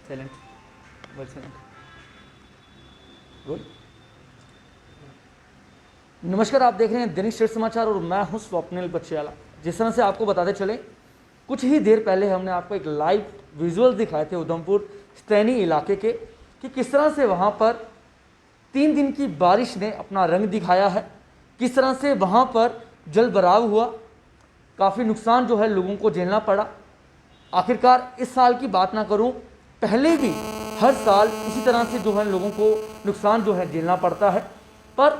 Silent, word silent, good. नमस्कार, आप देख रहे हैं दैनिक स्टेट समाचार और मैं हूं स्वप्निल बच्चियाला। जिस तरह से आपको बताते चले, कुछ ही देर पहले हमने आपको एक लाइव विजुअल दिखाए थे उधमपुर सतैनी इलाके के कि किस तरह से वहां पर 3 दिन की बारिश ने अपना रंग दिखाया है, किस तरह से वहां पर जल भराव हुआ, काफ़ी नुकसान जो है लोगों को झेलना पड़ा। आखिरकार इस साल की बात ना करूं, पहले भी हर साल इसी तरह से जो है लोगों को नुकसान जो है झेलना पड़ता है। पर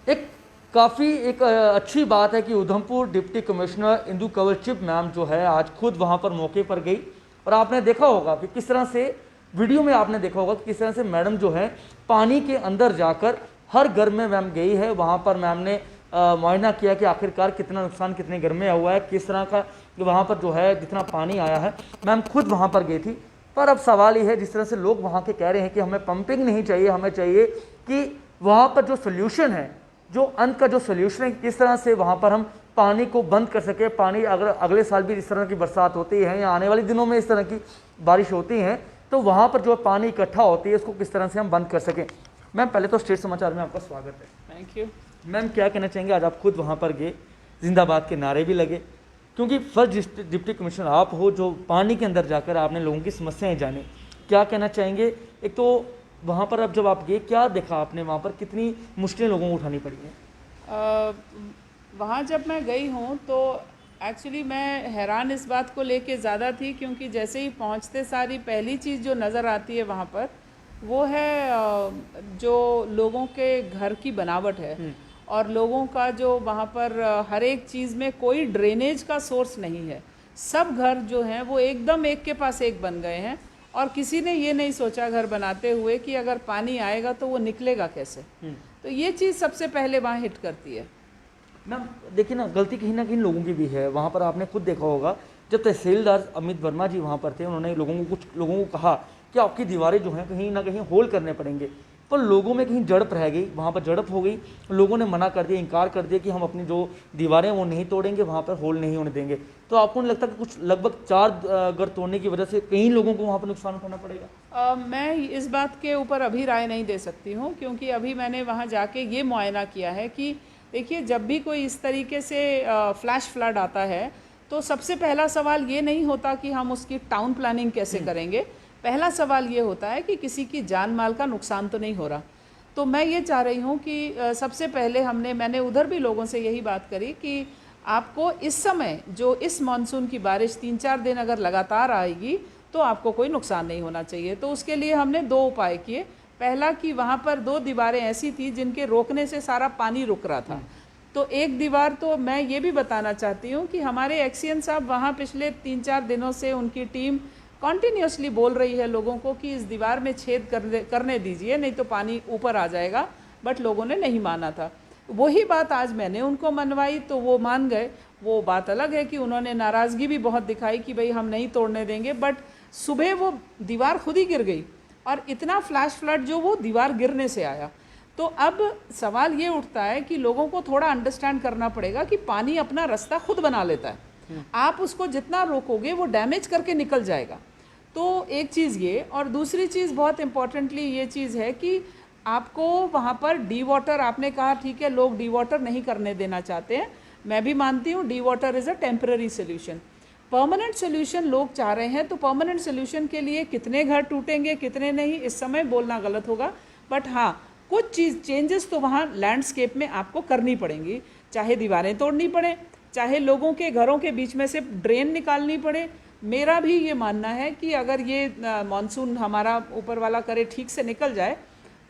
एक काफ़ी अच्छी बात है कि Udhampur deputy commissioner Indu Kanwal Chib ma'am जो है आज खुद वहाँ पर मौके पर गई और आपने देखा होगा कि किस तरह से वीडियो में आपने देखा होगा कि किस तरह से मैडम जो है पानी के अंदर जाकर हर घर में मैम गई है। वहाँ पर मैम ने मुआयना किया कि आखिरकार कितना नुकसान कितने घर में हुआ है, किस तरह का वहाँ पर जो है जितना पानी आया है। मैम खुद वहाँ पर गई थी। पर अब सवाल ये है, जिस तरह से लोग वहाँ के कह रहे हैं कि हमें पंपिंग नहीं चाहिए, हमें चाहिए कि वहाँ पर जो सोल्यूशन है, जो अंत का जो सोल्यूशन है, किस तरह से वहाँ पर हम पानी को बंद कर सके। पानी अगर अगले साल भी इस तरह की बरसात होती है या आने वाले दिनों में इस तरह की बारिश होती है तो वहाँ पर जो पानी इकट्ठा होती है उसको किस तरह से हम बंद कर सकें। मैम पहले तो स्टेट समाचार में आपका स्वागत है। थैंक यू मैम, क्या कहना चाहेंगे, आज आप खुद वहाँ पर गए, जिंदाबाद के नारे भी लगे, क्योंकि फर्स्ट डिप्टी कमिश्नर आप हो जो पानी के अंदर जाकर आपने लोगों की समस्याएं जाने, क्या कहना चाहेंगे? एक तो वहाँ पर अब जब आप गए, क्या देखा आपने वहाँ पर, कितनी मुश्किलें लोगों को उठानी पड़ी हैं? वहाँ जब मैं गई हूँ तो एक्चुअली मैं हैरान इस बात को लेके ज़्यादा थी, क्योंकि जैसे ही पहुँचते सारी पहली चीज़ जो नज़र आती है वहाँ पर वो है जो लोगों के घर की बनावट है और लोगों का जो वहाँ पर हर एक चीज़ में कोई ड्रेनेज का सोर्स नहीं है। सब घर जो हैं वो एकदम एक के पास एक बन गए हैं और किसी ने ये नहीं सोचा घर बनाते हुए कि अगर पानी आएगा तो वो निकलेगा कैसे। तो ये चीज़ सबसे पहले वहाँ हिट करती है। मैम देखिए ना, गलती कहीं ना कहीं लोगों की भी है। वहाँ पर आपने खुद देखा होगा, जब तहसीलदार अमित वर्मा जी वहाँ पर थे, उन्होंने कुछ लोगों को कहा कि आपकी दीवारें जो हैं कहीं ना कहीं होल करने पड़ेंगे, पर लोगों में कहीं जड़प रह गई, वहाँ पर जड़प हो गई। लोगों ने मना कर दिया, इनकार कर दिया कि हम अपनी जो दीवारें वो नहीं तोड़ेंगे, वहाँ पर होल नहीं होने देंगे। तो आपको नहीं लगता कि कुछ लगभग 4 घर तोड़ने की वजह से कई लोगों को वहाँ पर नुकसान उठाना पड़ेगा? मैं इस बात के ऊपर अभी राय नहीं दे सकती हूँ, क्योंकि अभी मैंने वहाँ जाके ये मुआयना किया है कि देखिए, जब भी कोई इस तरीके से फ्लैश फ्लड आता है तो सबसे पहला सवाल ये नहीं होता कि हम उसकी टाउन प्लानिंग कैसे करेंगे। पहला सवाल ये होता है कि किसी की जान माल का नुकसान तो नहीं हो रहा। तो मैं ये चाह रही हूँ कि सबसे पहले मैंने उधर भी लोगों से यही बात करी कि आपको इस समय जो इस मानसून की बारिश 3-4 दिन अगर लगातार आएगी तो आपको कोई नुकसान नहीं होना चाहिए। तो उसके लिए हमने 2 उपाय किए। पहला कि वहाँ पर 2 दीवारें ऐसी थी जिनके रोकने से सारा पानी रुक रहा था। तो एक दीवार, तो मैं ये भी बताना चाहती हूँ कि हमारे एक्सीएन साहब वहाँ पिछले 3-4 दिनों से उनकी टीम कॉन्टीन्यूसली बोल रही है लोगों को कि इस दीवार में छेद करने दीजिए, नहीं तो पानी ऊपर आ जाएगा, बट लोगों ने नहीं माना था। वही बात आज मैंने उनको मनवाई तो वो मान गए। वो बात अलग है कि उन्होंने नाराज़गी भी बहुत दिखाई कि भाई हम नहीं तोड़ने देंगे, बट सुबह वो दीवार खुद ही गिर गई और इतना फ्लैश फ्लड जो वो दीवार गिरने से आया। तो अब सवाल ये उठता है कि लोगों को थोड़ा अंडरस्टैंड करना पड़ेगा कि पानी अपना रास्ता खुद बना लेता है। आप उसको जितना रोकोगे वो डैमेज करके निकल जाएगा। तो एक चीज़ ये, और दूसरी चीज़ बहुत इम्पॉर्टेंटली ये चीज़ है कि आपको वहाँ पर डी वाटर, आपने कहा ठीक है लोग डी वाटर नहीं करने देना चाहते हैं, मैं भी मानती हूँ D water is a temporary solution. Permanent solution लोग चाह रहे हैं, तो परमानेंट सोल्यूशन के लिए कितने घर टूटेंगे कितने नहीं इस समय बोलना गलत होगा, बट हाँ कुछ चीज़ चेंजेस तो वहाँ लैंडस्केप में आपको करनी पड़ेंगी। चाहे दीवारें तोड़नी पड़े, चाहे लोगों के घरों के बीच में से ड्रेन निकालनी पड़े। मेरा भी ये मानना है कि अगर ये मानसून हमारा ऊपर वाला करे ठीक से निकल जाए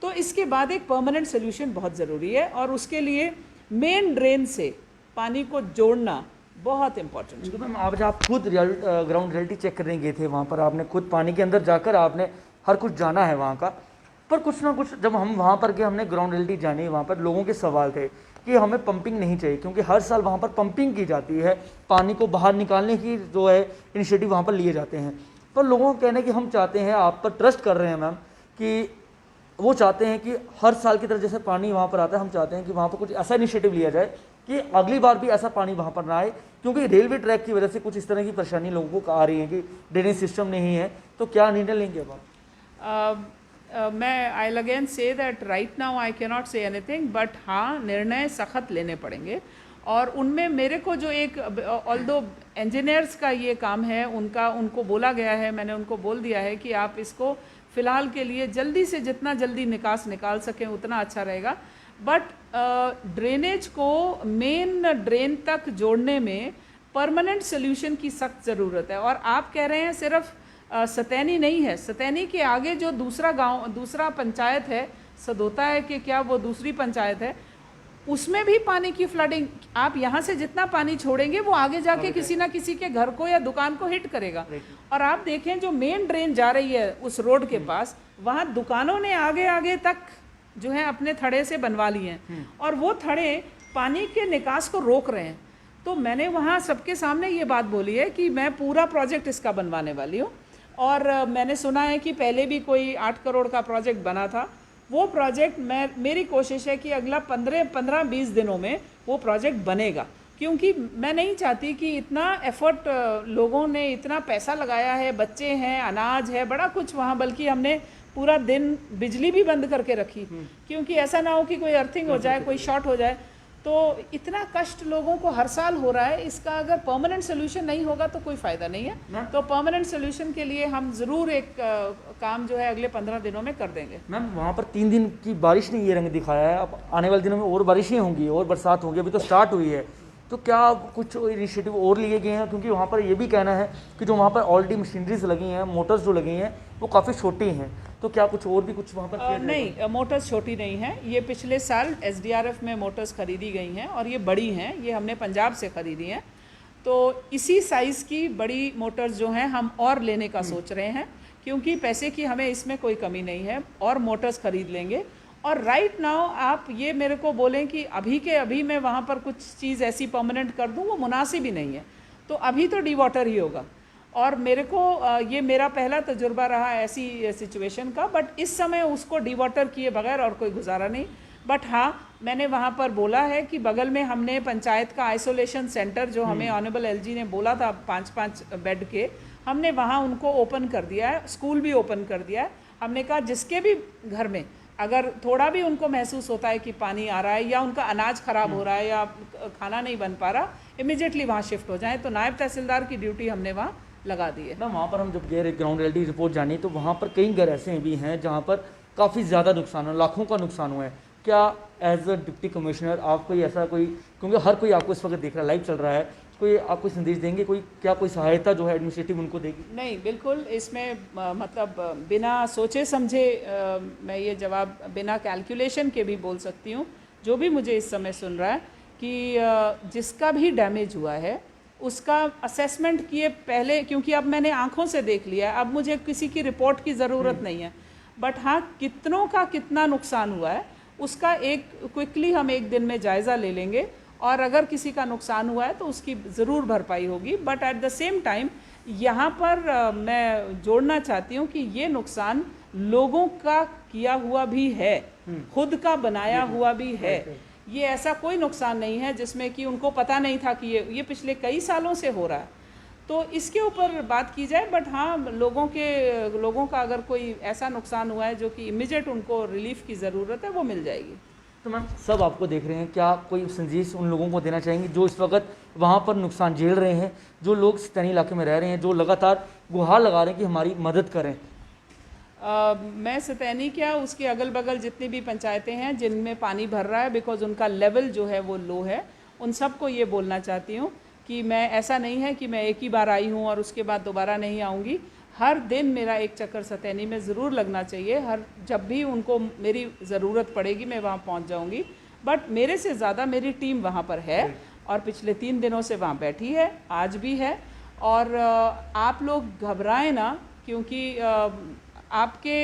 तो इसके बाद एक परमानेंट सोल्यूशन बहुत ज़रूरी है, और उसके लिए मेन ड्रेन से पानी को जोड़ना बहुत इम्पोर्टेंट है। मैम आज आप खुद ग्राउंड रियलिटी चेक करने गए थे, वहाँ पर आपने खुद पानी के अंदर जाकर आपने हर कुछ जाना है वहाँ का। पर कुछ ना कुछ जब हम वहाँ पर गए, हमने ग्राउंड रियलिटी जानी, वहाँ पर लोगों के सवाल थे कि हमें पंपिंग नहीं चाहिए, क्योंकि हर साल वहाँ पर पंपिंग की जाती है, पानी को बाहर निकालने की जो है इनिशिएटिव वहाँ पर लिए जाते हैं। पर लोगों का कहना है कि हम चाहते हैं, आप पर ट्रस्ट कर रहे हैं मैम, कि वो चाहते हैं कि हर साल की तरह जैसे पानी वहाँ पर आता है, हम चाहते हैं कि वहाँ पर कुछ ऐसा इनिशिएटिव लिया जाए कि अगली बार भी ऐसा पानी वहाँ पर ना आए, क्योंकि रेलवे ट्रैक की वजह से कुछ इस तरह की परेशानी लोगों को आ रही है कि ड्रेनेज सिस्टम नहीं है। तो तो क्या निर्णय लेंगे अब आप? मैं I again say that right now I can not say anything, but हाँ निर्णय सख्त लेने पड़ेंगे। और उनमें मेरे को जो एक ऑल्दो इंजीनियर्स का ये काम है, उनको बोला गया है, मैंने उनको बोल दिया है कि आप इसको फ़िलहाल के लिए जल्दी से जितना जल्दी निकाल सकें उतना अच्छा रहेगा। बट ड्रेनेज को मेन ड्रेन तक जोड़ने में परमानेंट सोल्यूशन की सख्त ज़रूरत है। और आप कह रहे हैं सिर्फ सतैनी नहीं है, सतैनी के आगे जो दूसरा पंचायत है, सदोता है कि क्या वो दूसरी पंचायत है, उसमें भी पानी की फ्लडिंग, आप यहाँ से जितना पानी छोड़ेंगे वो आगे जाके किसी ना किसी के घर को या दुकान को हिट करेगा। और आप देखें जो मेन ड्रेन जा रही है उस रोड के पास, वहाँ दुकानों ने आगे आगे तक जो है अपने थड़े से बनवा लिए हैं और वो थड़े पानी के निकास को रोक रहे हैं। तो मैंने वहाँ सबके सामने ये बात बोली है कि मैं पूरा प्रोजेक्ट इसका बनवाने वाली हूँ। और मैंने सुना है कि पहले भी कोई 8 करोड़ का प्रोजेक्ट बना था। वो प्रोजेक्ट मेरी कोशिश है कि अगला 15-20 दिनों में वो प्रोजेक्ट बनेगा, क्योंकि मैं नहीं चाहती कि इतना एफर्ट लोगों ने, इतना पैसा लगाया है, बच्चे हैं, अनाज है, बड़ा कुछ वहाँ, बल्कि हमने पूरा दिन बिजली भी बंद करके रखी क्योंकि ऐसा ना हो कि कोई अर्थिंग हो जाए, कोई शॉर्ट हो जाए। तो इतना कष्ट लोगों को हर साल हो रहा है, इसका अगर परमानेंट सोल्यूशन नहीं होगा तो कोई फ़ायदा नहीं है। तो परमानेंट सोल्यूशन के लिए हम ज़रूर एक काम जो है अगले 15 दिनों में कर देंगे। मैम वहाँ पर 3 दिन की बारिश ने ये रंग दिखाया है, अब आने वाले दिनों में और बारिशें होंगी और बरसात होगी, अभी तो स्टार्ट हुई है, तो क्या कुछ इनिशिएटिव और लिए गए हैं? क्योंकि वहाँ पर ये भी कहना है कि जो वहाँ पर ऑलरेडी मशीनरीज लगी हैं, मोटर्स जो लगी हैं वो काफ़ी छोटी हैं, तो क्या कुछ और भी कुछ वहाँ पर किया नहीं, मोटर्स छोटी नहीं हैं। ये पिछले साल SDRF में मोटर्स खरीदी गई हैं और ये बड़ी हैं, ये हमने पंजाब से ख़रीदी हैं। तो इसी साइज़ की बड़ी मोटर्स जो हैं हम और लेने का सोच रहे हैं, क्योंकि पैसे की हमें इसमें कोई कमी नहीं है, और मोटर्स ख़रीद लेंगे। और राइट नाउ आप ये मेरे को बोलें कि अभी के अभी मैं वहाँ पर कुछ चीज़ ऐसी परमानेंट कर दूँ, वो मुनासिब ही नहीं है। तो अभी तो डिवाटर ही होगा, और मेरे को ये मेरा पहला तजुर्बा रहा ऐसी सिचुएशन का, बट इस समय उसको डिवाटर किए बगैर और कोई गुजारा नहीं। बट हाँ, मैंने वहाँ पर बोला है कि बगल में हमने पंचायत का आइसोलेशन सेंटर जो हमें ऑनरेबल LG ने बोला था 5-5 बेड के, हमने वहाँ उनको ओपन कर दिया है, स्कूल भी ओपन कर दिया है। हमने कहा जिसके भी घर में अगर थोड़ा भी उनको महसूस होता है कि पानी आ रहा है या उनका अनाज ख़राब हो रहा है या खाना नहीं बन पा रहा, इमीडिएटली वहाँ शिफ्ट हो जाएं। तो नायब तहसीलदार की ड्यूटी हमने वहाँ लगा दी है। ना वहाँ पर हम जब गए ग्राउंड रियलिटी रिपोर्ट जानी, तो वहाँ पर कई घर ऐसे भी हैं जहाँ पर काफ़ी ज़्यादा नुकसान है, लाखों का नुकसान हुआ है। क्या एज अ डिप्टी कमिश्नर आप कोई ऐसा कोई, क्योंकि हर कोई आपको इस वक्त देख रहा है, लाइव चल रहा है, कोई आप कोई संदेश देंगे, क्या कोई सहायता जो है एडमिनिस्ट्रेटिव उनको देगी? नहीं, बिल्कुल इसमें मतलब बिना सोचे समझे मैं ये जवाब बिना कैलकुलेशन के भी बोल सकती हूँ। जो भी मुझे इस समय सुन रहा है कि जिसका भी डैमेज हुआ है उसका असेसमेंट किए पहले, क्योंकि अब मैंने आंखों से देख लिया है, अब मुझे किसी की रिपोर्ट की ज़रूरत नहीं है। बट हाँ, कितनों का कितना नुकसान हुआ है उसका एक क्विकली हम एक दिन में जायज़ा ले लेंगे, और अगर किसी का नुकसान हुआ है तो उसकी ज़रूर भरपाई होगी। But at the same time यहाँ पर मैं जोड़ना चाहती हूँ कि ये नुकसान लोगों का किया हुआ भी है, खुद का बनाया हुआ भी है। ये ऐसा कोई नुकसान नहीं है जिसमें कि उनको पता नहीं था कि ये पिछले कई सालों से हो रहा है। तो इसके ऊपर बात की जाए। बट हाँ, लोगों का अगर कोई ऐसा नुकसान हुआ है जो कि इमीडिएट उनको रिलीफ की ज़रूरत है, वो मिल जाएगी। तो मैम सब आपको देख रहे हैं, क्या कोई संदेश उन लोगों को देना चाहेंगे जो इस वक्त वहाँ पर नुकसान झेल रहे हैं, जो लोग सतैनी इलाके में रह रहे हैं, जो लगातार गुहार लगा रहे हैं कि हमारी मदद करें? मैं सतैनी क्या, उसके अगल बगल जितनी भी पंचायतें हैं जिनमें पानी भर रहा है, बिकॉज़ उनका लेवल जो है वो लो है, उन सबको ये बोलना चाहती हूँ कि मैं, ऐसा नहीं है कि मैं एक ही बार आई हूँ और उसके बाद दोबारा नहीं आऊँगी। हर दिन मेरा एक चक्कर सतैनी में ज़रूर लगना चाहिए। जब भी उनको मेरी ज़रूरत पड़ेगी मैं वहाँ पहुँच जाऊँगी। बट मेरे से ज़्यादा मेरी टीम वहाँ पर है और पिछले 3 दिनों से वहाँ बैठी है, आज भी है। और आप लोग घबराएं ना, क्योंकि आपके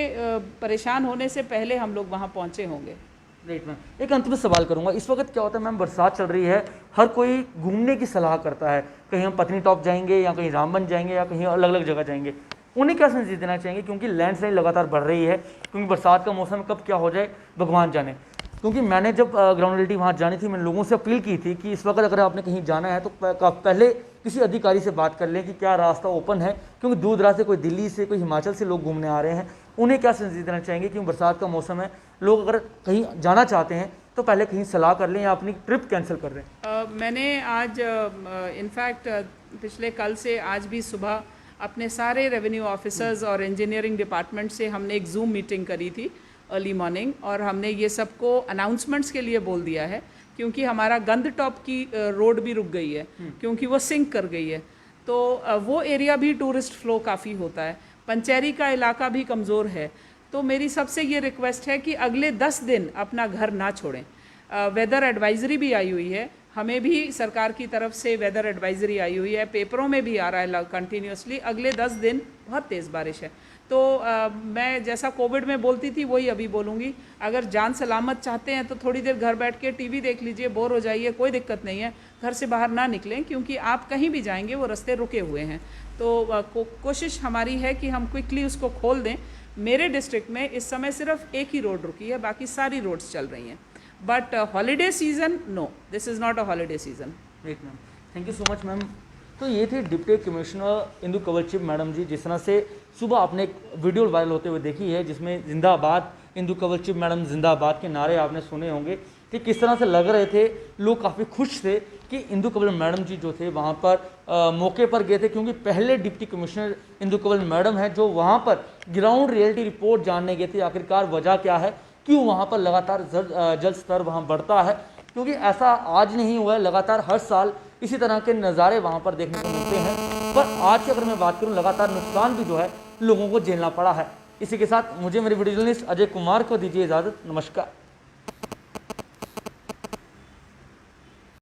परेशान होने से पहले हम लोग वहाँ पहुँचे होंगे। राइट मैम, एक अंत में सवाल करूंगा। इस वक्त क्या होता है मैम, बरसात चल रही है, हर कोई घूमने की सलाह करता है, कहीं हम पत्नी टॉप जाएंगे या कहीं रामबन जाएंगे या कहीं अलग अलग जगह जाएंगे। उन्हें क्या संदेश देना चाहेंगे, क्योंकि लैंडस्लाइड लगातार बढ़ रही है, क्योंकि बरसात का मौसम कब क्या हो जाए भगवान जाने। क्योंकि मैंने जब ग्राउंड रियलिटी वहाँ जानी थी, मैंने लोगों से अपील की थी कि इस वक्त अगर आपने कहीं जाना है तो पहले किसी अधिकारी से बात कर लें कि क्या रास्ता ओपन है, क्योंकि दूर दराज से कोई दिल्ली से, कोई हिमाचल से लोग घूमने आ रहे हैं, उन्हें क्या संदेश देना चाहेंगे? क्योंकि बरसात का मौसम है, लोग अगर कहीं जाना चाहते हैं तो पहले कहीं सलाह कर लें या अपनी ट्रिप कैंसिल कर लें। मैंने आज इनफैक्ट पिछले कल से आज भी सुबह अपने सारे रेवेन्यू ऑफिसर्स और इंजीनियरिंग डिपार्टमेंट से हमने एक जूम मीटिंग करी थी अर्ली मॉर्निंग, और हमने ये सबको अनाउंसमेंट्स के लिए बोल दिया है, क्योंकि हमारा गंद टॉप की रोड भी रुक गई है क्योंकि वो सिंक कर गई है। तो वो एरिया भी टूरिस्ट फ्लो काफ़ी होता है, पंचेरी का इलाका भी कमज़ोर है। तो मेरी सबसे ये रिक्वेस्ट है कि अगले 10 दिन अपना घर ना छोड़ें। वेदर एडवाइज़री भी आई हुई है, हमें भी सरकार की तरफ से वेदर एडवाइज़री आई हुई है, पेपरों में भी आ रहा है कंटिन्यूसली, अगले 10 दिन बहुत तेज़ बारिश है। तो मैं जैसा कोविड में बोलती थी वही अभी बोलूँगी, अगर जान सलामत चाहते हैं तो थोड़ी देर घर बैठ के टीवी देख लीजिए, बोर हो जाइए, कोई दिक्कत नहीं है, घर से बाहर ना निकलें, क्योंकि आप कहीं भी जाएंगे वो रास्ते रुके हुए हैं। तो कोशिश हमारी है कि हम क्विकली उसको खोल दें। मेरे डिस्ट्रिक्ट में इस समय सिर्फ एक ही रोड रुकी है, बाकी सारी रोड्स चल रही हैं। But holiday season, no, this is not a holiday season. Right ma'am, thank you so much ma'am. तो ये थे डिप्टी कमिश्नर इंदु कंवरचिप मैडम जी। जिस तरह से सुबह आपने एक वीडियो वायरल होते हुए देखी है जिसमें जिंदाबाद इंदु कंवरचिप मैडम जिंदाबाद के नारे आपने सुने होंगे कि किस तरह से लग रहे थे, लोग काफ़ी खुश थे कि इंदु कंवल मैडम जी जो थे वहाँ पर मौके पर गए थे, क्योंकि पहले deputy commissioner Indu Kanwal madam है जो वहाँ पर ग्राउंड रियलिटी रिपोर्ट जानने गए थे, आखिरकार वजह क्या है, क्यों वहाँ पर लगातार जल स्तर वहाँ बढ़ता है। क्योंकि ऐसा आज नहीं हुआ है, लगातार हर साल इसी तरह के नज़ारे वहाँ पर देखने को मिलते हैं। पर आज की अगर मैं बात करूँ, लगातार नुकसान भी जो है लोगों को झेलना पड़ा है। इसी के साथ मुझे मेरे वीडियो जर्नलिस्ट अजय कुमार को दीजिए इजाज़त। नमस्कार।